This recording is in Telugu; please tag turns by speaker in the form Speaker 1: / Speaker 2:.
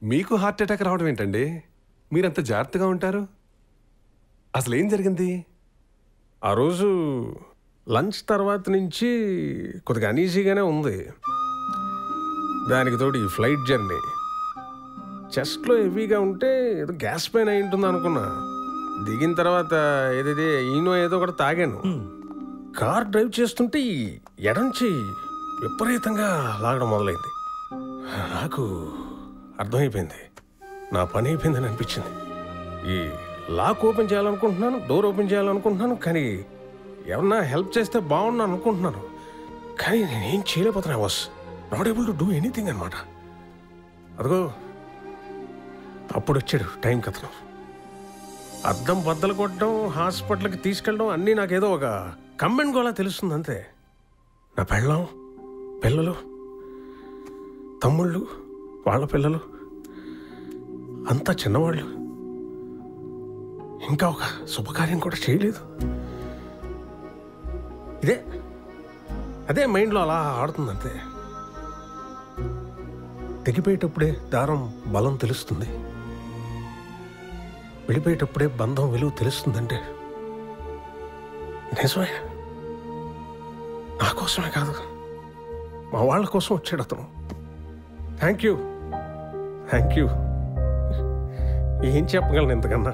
Speaker 1: మీకు హార్ట్ అటాక్ రావడం ఏంటండి? మీరంత జాగ్రత్తగా ఉంటారు. అసలు ఏం జరిగింది?
Speaker 2: ఆ రోజు లంచ్ తర్వాత నుంచి కొద్దిగా అనీజీగానే ఉంది. దానికి తోడు ఈ ఫ్లైట్ జర్నీ చెస్ట్లో హెవీగా ఉంటే ఏదో గ్యాస్ పైన అయి ఉంటుంది అనుకున్నా. దిగిన తర్వాత ఏదైతే ఈనో ఏదో ఒకటి తాగాను. కార్ డ్రైవ్ చేస్తుంటే ఈ ఎడంచి విపరీతంగా లాగడం మొదలైంది. నాకు అర్థమైపోయింది, నా పని అయిపోయిందని అనిపించింది. ఈ లాక్ ఓపెన్ చేయాలనుకుంటున్నాను, డోర్ ఓపెన్ చేయాలనుకుంటున్నాను, కానీ ఎవరన్నా హెల్ప్ చేస్తే బాగున్నా అనుకుంటున్నాను. కానీ నేనేం చేయలేకపోతున్నా. I was not able to do anything అనమాట. అదిగో అప్పుడు వచ్చాడు టైం కథను. అద్దం బద్దలు కొట్టడం, హాస్పిటల్కి తీసుకెళ్ళడం అన్నీ నాకేదో ఒక కంబెండ్ గోలా తెలుస్తుంది అంతే. నా పెళ్ళం, పిల్లలు, తమ్ముళ్ళు, వాళ్ళ పిల్లలు అంతా చిన్నవాళ్ళు. ఇంకా ఒక శుభకార్యం కూడా చేయలేదు. అదే మైండ్లో అలా ఆడుతుంది అంతే. తెగిపోయేటప్పుడే దారం బలం తెలుస్తుంది, వెళ్ళిపోయేటప్పుడే బంధం విలువ తెలుస్తుందంటే నిజమే. నా కోసమే కాదు, మా వాళ్ళ కోసం వచ్చాడు అతను. Thank you. ఏం చెప్పగలను ఇంతకన్నా?